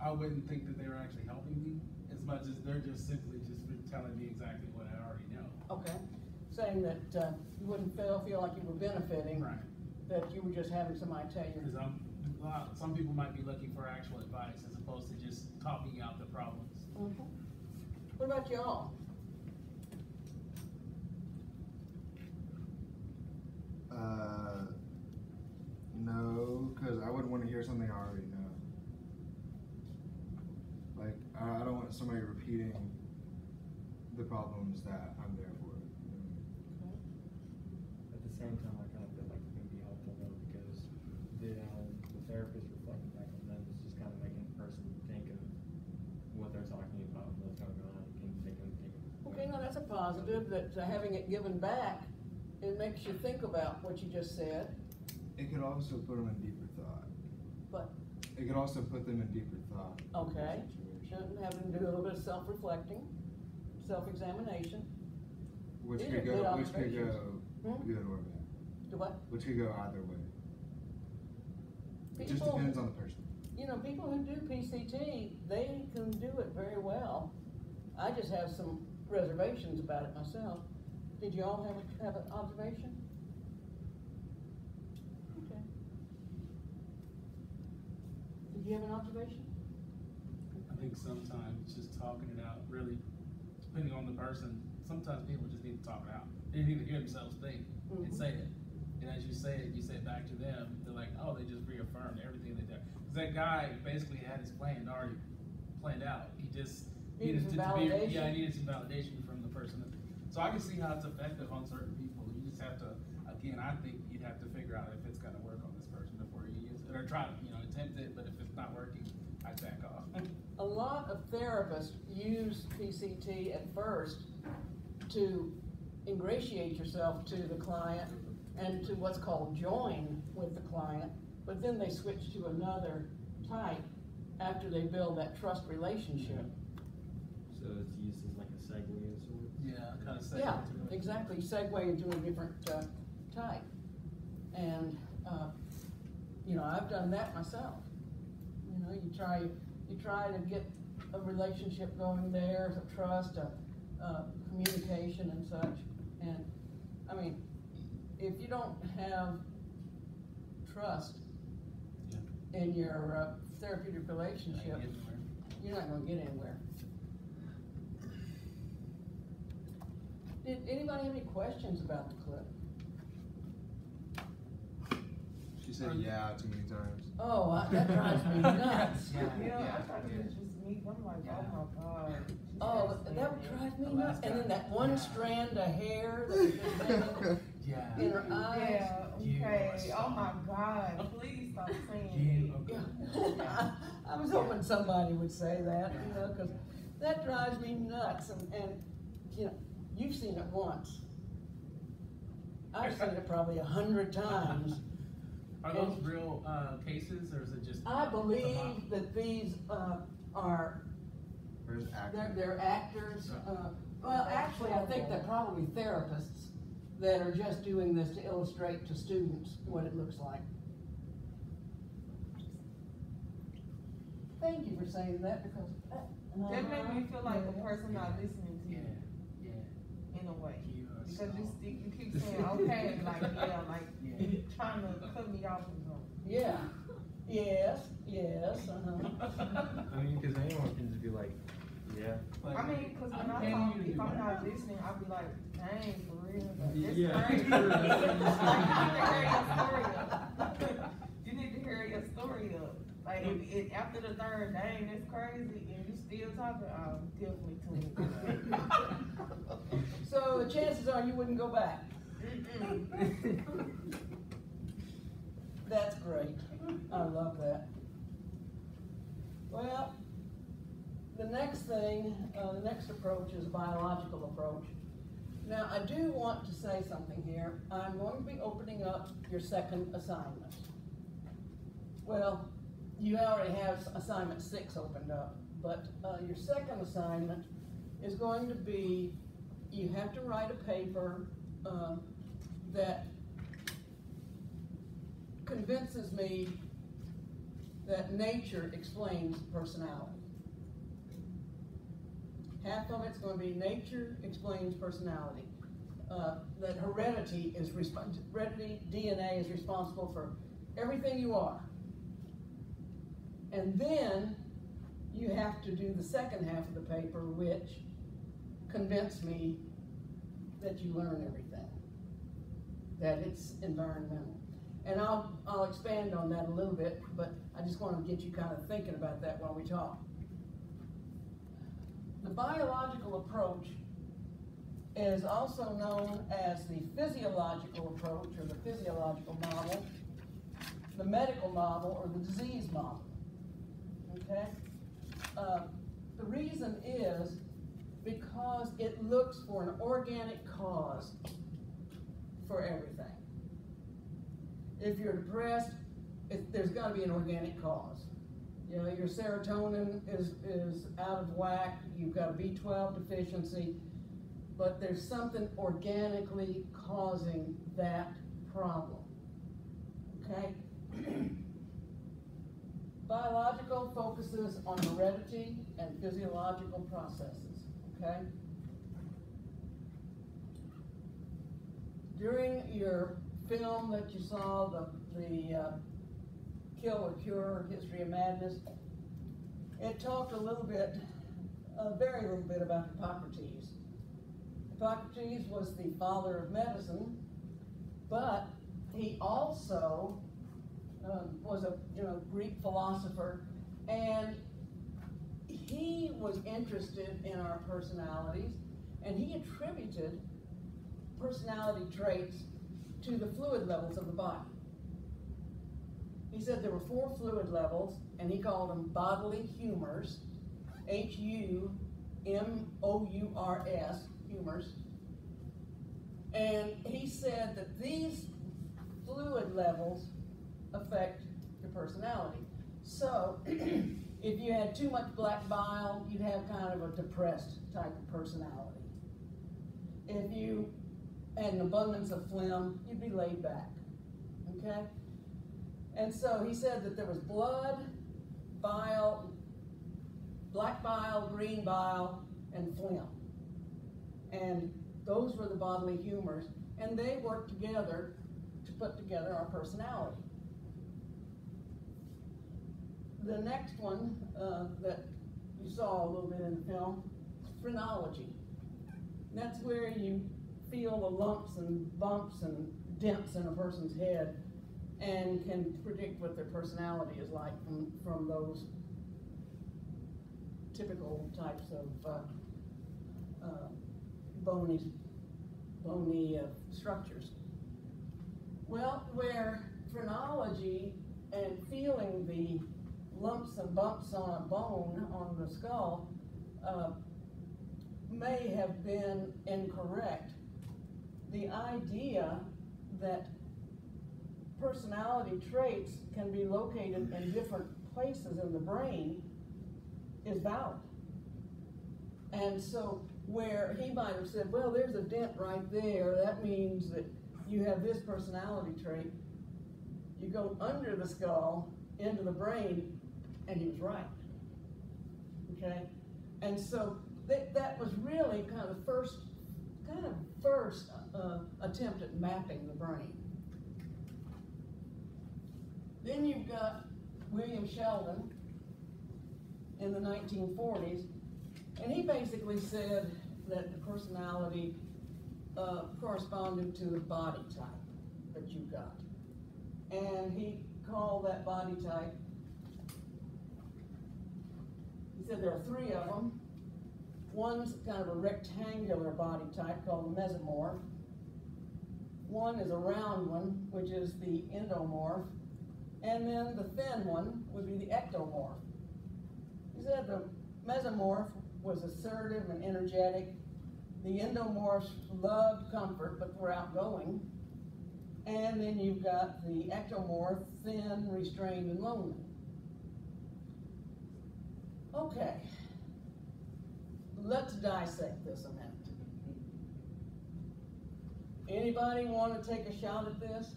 I wouldn't think that they were actually helping me as much as they're just simply just telling me exactly what I already know. Okay. Saying that you wouldn't feel like you were benefiting, Right. that you were just having somebody tell you. Because some people might be looking for actual advice as opposed to just talking out the problems. What about y'all? No, because I wouldn't want to hear something I already know. Like, I don't want somebody repeating the problems that I'm there for. At the same time, I kind of feel like it can be helpful though, because the therapist reflecting back on them is just kind of making the person think of what they're talking about, what's going on, and make them think. Okay, no, that's a positive, that having it given back, it makes you think about what you just said. It could also put them in deeper thought. But, It could also put them in deeper thought. okay, Situation. having to do a little bit of self-reflecting, self-examination. Which These could are good go observations. good or bad. Do what? Which could go either way. It just People, depends on the person. you know, people who do PCT, they can do it very well. I just have some reservations about it myself. Did you all have an observation? Okay. Did you have an observation? I think sometimes just talking it out, really, depending on the person, sometimes people just need to talk it out. They need to hear themselves think and say it. And as you say it back to them, they're like, oh, they just reaffirmed everything they did. Because that guy basically had his plan already planned out. He just needed some to validation. be, needed some validation from the person. So I can see how it's effective on certain people. You just have to, again, I think you'd have to figure out if it's gonna work on this person before you use it, or try to, attempt it, but if it's not working, I back off. A lot of therapists use PCT at first to ingratiate yourself to the client and to what's called join with the client, but then they switch to another type after they build that trust relationship. So it's used as like a segue of sorts? Yeah, kind of say. Yeah, exactly, segue into a different type. And, I've done that myself. You try to get a relationship going there, a trust, communication and such. And, if you don't have trust in your therapeutic relationship, you're not gonna get anywhere. Did anybody have any questions about the clip? She said yeah too many times. Oh, that drives me nuts. Yeah, I thought it was just me. I'm like, oh my God. Oh, that would drive me nuts. And then that one strand of hair that was just hanging in her eyes. Yeah, okay. Oh my God. Please stop saying it. Yeah. I was hoping somebody would say that, because that drives me nuts. And you've seen it once. I've seen it probably 100 times. Are those real cases, or is it just? I believe that these are, they're actors. Well, actually, I think they're probably therapists that are just doing this to illustrate to students what it looks like. Thank you for saying that, because That made me feel like the person not listening to you. Yeah. In a way. Because So- you keep saying okay, like you're trying to cut me off or something. Yeah. Yes. I mean, because anyone can just be like, yeah. I mean, because when I talk, if I'm not listening, I'll be like, dang, for real. Like, this Yeah. crazy. You need to hear your story up. Like, if after the third, dang, that's crazy, and you still talking, I'm definitely tuned in. So the chances are you wouldn't go back. That's great. I love that. Well, the next thing, the next approach is a biological approach. Now, I do want to say something here. I'm going to be opening up your second assignment. Well, you already have assignment 6 opened up, but your second assignment is going to be, you have to write a paper that convinces me that nature explains personality. Half of it's going to be nature explains personality. That heredity DNA is responsible for everything you are. And then you have to do the second half of the paper, which convince me that you learn everything, that it's environmental. And I'll expand on that a little bit, but I just want to get you kind of thinking about that while we talk. The biological approach is also known as the physiological approach, or the physiological model, the medical model, or the disease model. Okay? The reason is because it looks for an organic cause for everything. If you're depressed, there's got to be an organic cause. You know, your serotonin is out of whack, you've got a B12 deficiency, but there's something organically causing that problem. Okay? Biological focuses on heredity and physiological processes. Okay? during your film that you saw, the Kill or Cure, History of Madness, it talked a little bit, a very little bit about Hippocrates. Hippocrates was the father of medicine, but he also was a Greek philosopher, and he was interested in our personalities, and he attributed personality traits to the fluid levels of the body. He said there were 4 fluid levels, and he called them bodily humors, H-U-M-O-U-R-S, humors. And he said that these fluid levels affect your personality. So, if you had too much black bile, you'd have kind of a depressed type of personality. If you had an abundance of phlegm, you'd be laid back, okay? And so he said that there was blood, bile, black bile, green bile, and phlegm. And those were the bodily humors, and they worked together to put together our personality. The next one that you saw a little bit in the film, phrenology. That's where you feel the lumps and bumps and dents in a person's head and can predict what their personality is like from those typical types of bony structures. Well, where phrenology and feeling the lumps and bumps on a bone on the skull may have been incorrect, the idea that personality traits can be located in different places in the brain is valid. And so where he might have said, well, there's a dent right there, that means that you have this personality trait, you go under the skull into the brain, and he was right, okay? And so that was really kind of first attempt at mapping the brain. Then you've got William Sheldon in the 1940s, and he basically said that the personality corresponded to the body type that you got. And he called that body type, he said there are 3 of them. One's kind of a rectangular body type called the mesomorph. One is a round one, which is the endomorph. And then the thin one would be the ectomorph. He said the mesomorph was assertive and energetic. The endomorphs loved comfort, but were outgoing. And then you've got the ectomorph, thin, restrained, and lonely. Okay, let's dissect this a minute. Anybody want to take a shot at this?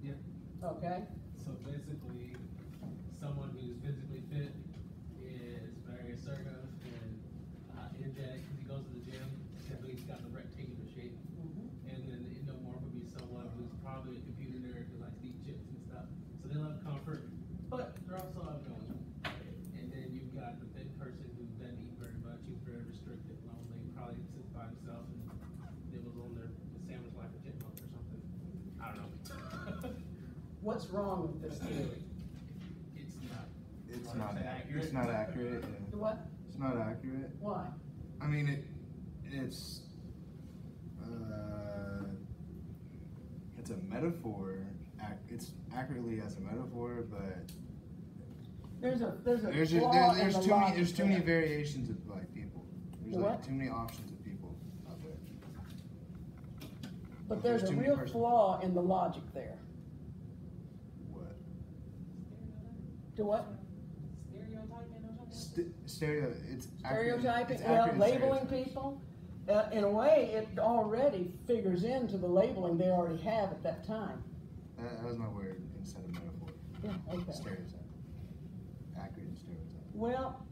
Yeah. Okay. So basically, someone who's physically fit is very assertive and energetic because he goes to the gym, and he's got the rectangular shape. And then the endomorph would be someone who's probably a computer nerd who likes to eat chips and stuff. So they love comfort, but they're also outgoing. And then you've got the thin person who doesn't eat very much, he's very restricted, lonely, probably sits by himself and nibbles on their sandwich like a chipmunk or something. I don't know. What's wrong with this theory? It's not accurate. It's not accurate. Yeah. What? It's not accurate. Why? I mean, it's a metaphor. It's accurately as a metaphor, but There's there's too many variations of like people. There's like too many options of people out there. But there's a real flaw in the logic there. What? To what? Stereotyping or something? It's Stereotyping, it's accurate labeling stereotyping. people. In a way, it already figures into the labeling they already have at that time. That was my word instead of metaphor. Yeah, okay. Stereotype. Accurate stereotype. Well,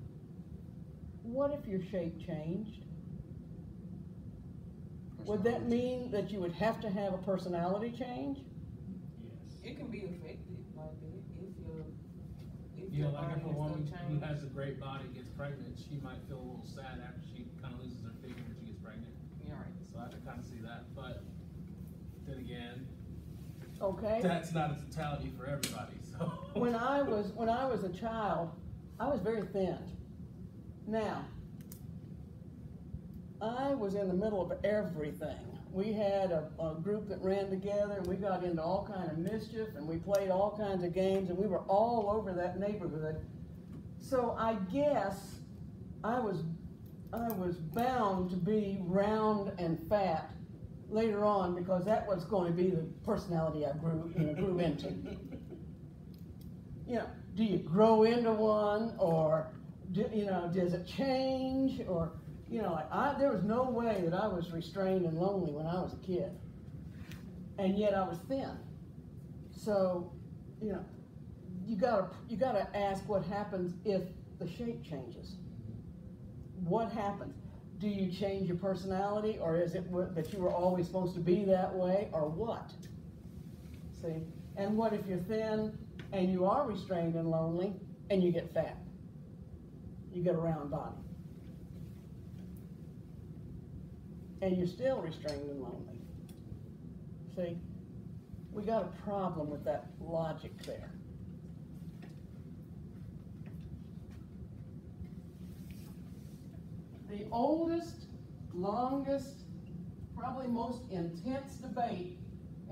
what if your shape changed? Would that mean that you would have to have a personality change? Yes. It can be affected, like, if You your know, like body if a and woman stuff who change. has a great body gets pregnant, she might feel a little sad after she kind of loses her figure when she gets pregnant. You're right. So I can kind of see that, but then again, Okay? that's not a totality for everybody, so. When I was a child, I was very thin. Now, I was in the middle of everything. We had a group that ran together, and we got into all kind of mischief, and we played all kinds of games, and we were all over that neighborhood. So I guess I was bound to be round and fat later on, because that was going to be the personality I grew into. You know, do you grow into one, or does it change, or there was no way that I was restrained and lonely when I was a kid, and yet I was thin. So, you gotta ask what happens if the shape changes. What happens? Do you change your personality, or is it that you were always supposed to be that way, or what? See? And what if you're thin and you are restrained and lonely and you get fat? You get a round body. And you're still restrained and lonely. See? We got a problem with that logic there. The oldest, longest, probably most intense debate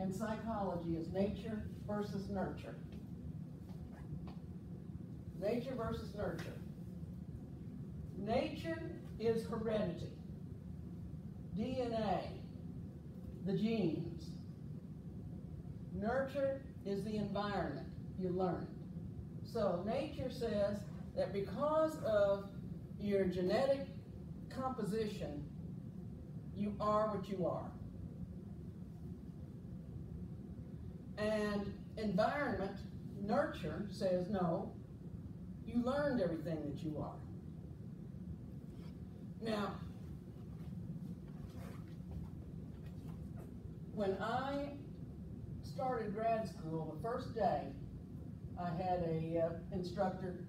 in psychology is nature versus nurture. Nature versus nurture. Nature is heredity, DNA, the genes. Nurture is the environment you learn. So nature says that because of your genetic composition, you are what you are. And environment, nurture, says no, you learned everything that you are. Now, when I started grad school, the first day, I had a instructor,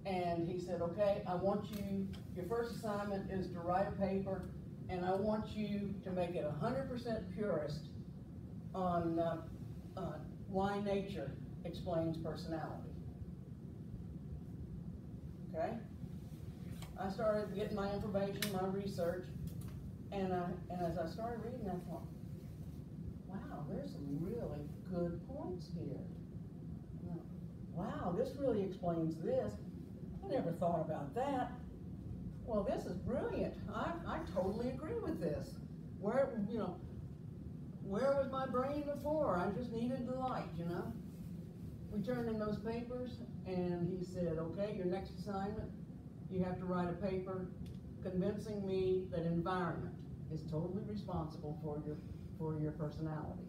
and he said, okay, I want you, your first assignment is to write a paper, and I want you to make it 100% purist on why nature explains personality. Okay? I started getting my information, my research, and as I started reading, I thought, wow, there's some really good points here. Wow, this really explains this. I never thought about that. Well, this is brilliant. I totally agree with this. Where was my brain before? I just needed the light, We turned in those papers, and he said, okay, your next assignment, you have to write a paper convincing me that environment is totally responsible for your personality.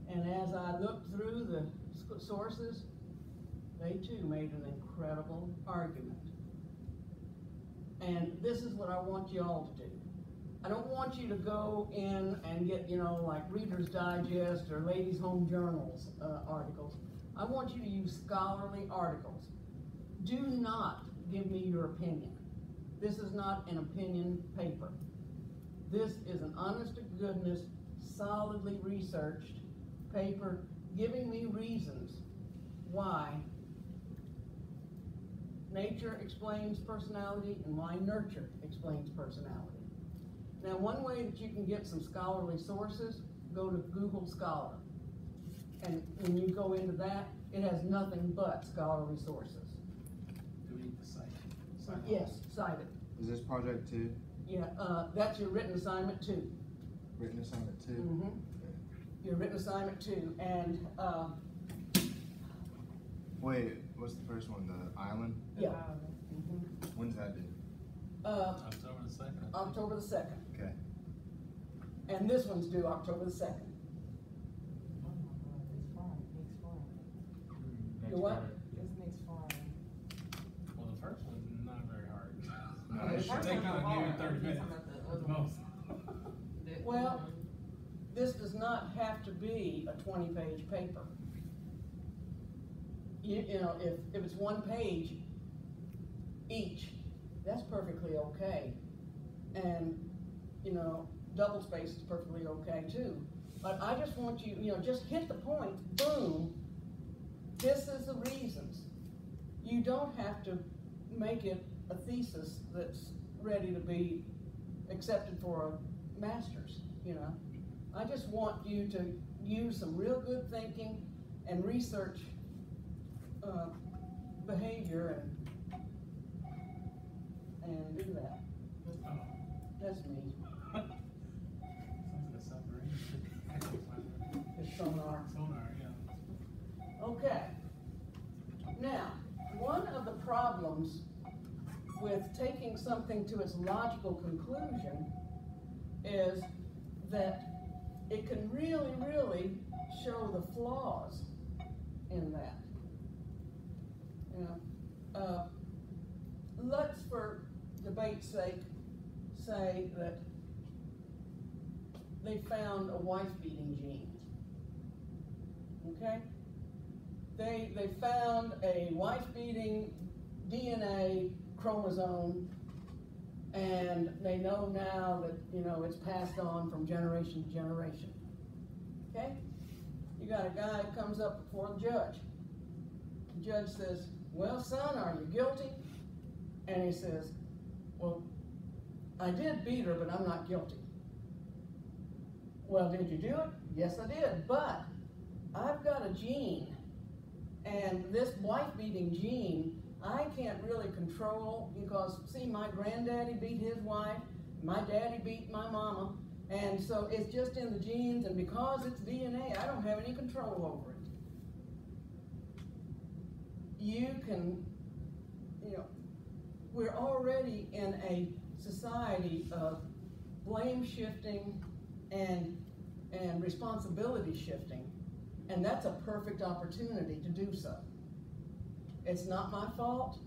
And as I looked through the sources, they too made an incredible argument. And this is what I want you all to do. I don't want you to go in and get, like Reader's Digest or Ladies' Home Journals articles. I want you to use scholarly articles. Do not give me your opinion. This is not an opinion paper. This is an honest-to-goodness, solidly researched paper giving me reasons why nature explains personality and why nurture explains personality. Now, one way that you can get some scholarly sources, go to Google Scholar. And when you go into that, it has nothing but scholarly sources. Do we need to cite it? Yes, cite it. Is this project 2? Yeah, that's your written assignment 2. Written assignment 2? Mm-hmm. Okay. Your written assignment 2, and Wait, what's the first one? The island? yeah. When's that due? October the 2nd. October the 2nd. Okay. And this one's due October the 2nd. Oh my God, it's Friday, next Friday. Next You what? Friday. It's next Friday. Well, the first one's not very hard. No, The it's first Take one you not give you hard. 30 I'm just minutes. talking about other The most. Well, this does not have to be a 20-page paper. You know, if it's 1 page each, that's perfectly okay. And, you know, double space is perfectly okay too. But I just want you, you know, just hit the point, boom, this is the reasons. You don't have to make it a thesis that's ready to be accepted for a master's, you know. I just want you to use some real good thinking and research behavior and do that. That's me. Sounds like a submarine. It's sonar. Sonar, yeah. Okay. Now, one of the problems with taking something to its logical conclusion is that it can really, really show the flaws in that. You know, let's, for debate's sake, say that they found a wife-beating gene. Okay? They found a wife-beating DNA chromosome, and they know now that, you know, it's passed on from generation to generation. Okay? You got a guy who comes up before the judge. The judge says, well, son, are you guilty? And he says, well, I did beat her, but I'm not guilty. Well, did you do it? Yes, I did, but I've got a gene, and this wife-beating gene, I can't really control because, see, my granddaddy beat his wife, my daddy beat my mama, and so it's just in the genes, and because it's DNA, I don't have any control over it. You can, you know, we're already in a society of blame shifting and responsibility shifting, and that's a perfect opportunity to do so. It's not my fault,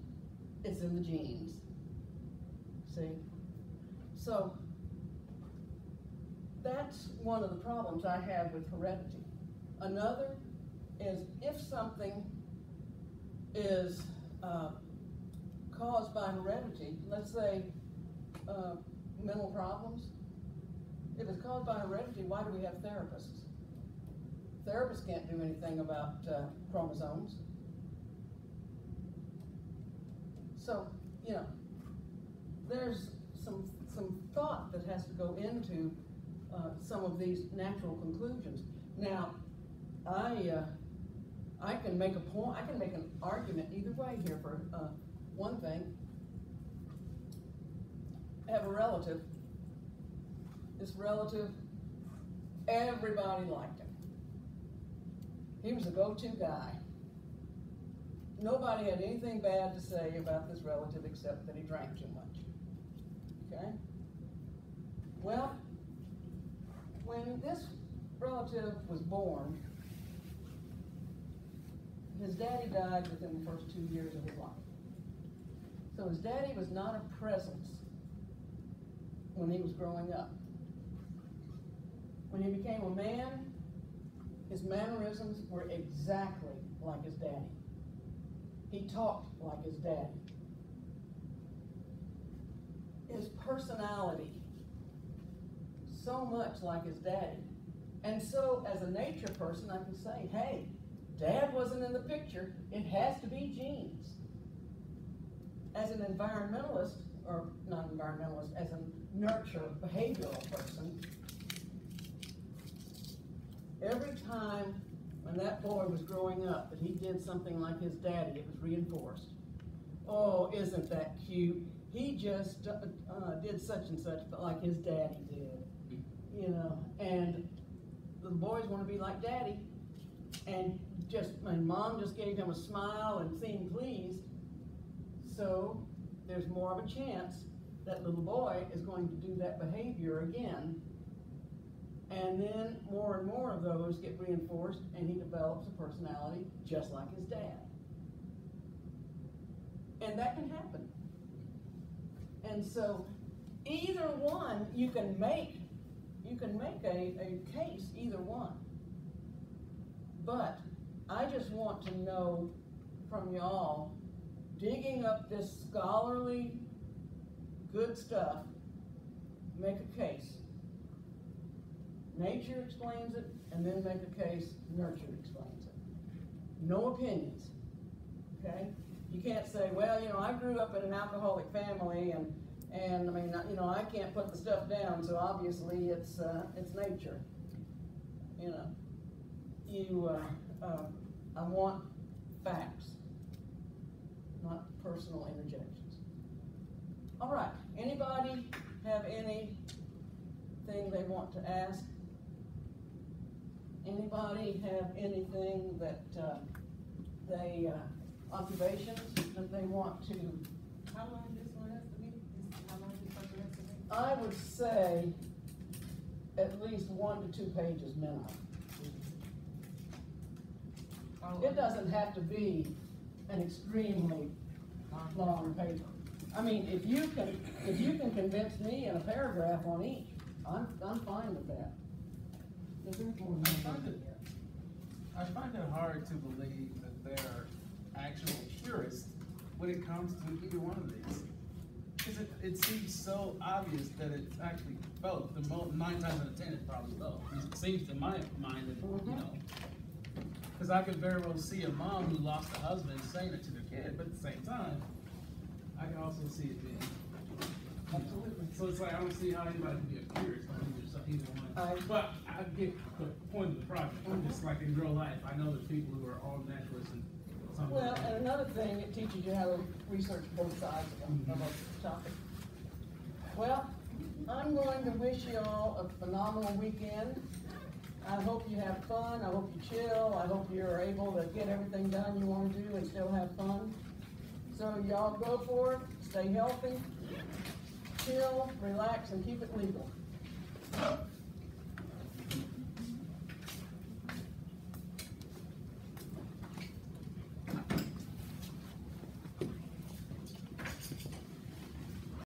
it's in the genes. See? So, that's one of the problems I have with heredity. Another is if something is caused by heredity, let's say mental problems, if it's caused by heredity, why do we have therapists? Therapists can't do anything about chromosomes. So, you know, there's some thought that has to go into some of these natural conclusions. Now, I can make a point, I can make an argument either way here. For one thing, I have a relative. This relative, everybody liked him. He was a go-to guy. Nobody had anything bad to say about this relative except that he drank too much. Okay? Well, when this relative was born, his daddy died within the first 2 years of his life. So his daddy was not a presence when he was growing up. When he became a man, his mannerisms were exactly like his daddy. He talked like his daddy. His personality, so much like his daddy. And so, as a nature person, I can say, hey, Dad wasn't in the picture. It has to be genes. As an environmentalist, or not environmentalist, as a nurture behavioral person, every time when that boy was growing up that he did something like his daddy, it was reinforced. Oh, isn't that cute? He just did such and such, but like his daddy did, you know. And the boys want to be like daddy, and my mom just gave him a smile and seemed pleased. So there's more of a chance that little boy is going to do that behavior again. And then more and more of those get reinforced, and he develops a personality just like his dad. And that can happen. And so either one, you can make a case, either one. But I just want to know from y'all, digging up this scholarly, good stuff, make a case. Nature explains it, and then make a case, nurture explains it. No opinions, okay? You can't say, well, you know, I grew up in an alcoholic family, and I mean, you know, I can't put the stuff down, so obviously it's nature. You know, I want facts, not personal interjections. All right, anybody have anything they want to ask? Anybody have anything that observations that they want to? How long this one has to be? How long this person has to be? I would say at least 1 to 2 pages minimum. It doesn't have to be an extremely long paper. I mean, if you can convince me in a paragraph on each, I'm fine with that. I find it hard to believe that there are actual purists when it comes to either one of these. Because it seems so obvious that it's actually both. 9 times out of 10 it's probably both. It seems to my mind that, you know, because I could very well see a mom who lost a husband saying it to their kid, but at the same time, I can also see it being. Absolutely. So it's like, I don't see how anybody can be a purist on either one. But I get the point of the project. I'm just like in real life, I know there's people who are all naturalists and some. Well, and another thing, it teaches you how to research both sides of a topic. Well, I'm going to wish you all a phenomenal weekend. I hope you have fun. I hope you chill. I hope you're able to get everything done you want to do and still have fun. So y'all go for it. Stay healthy, chill, relax, and keep it legal.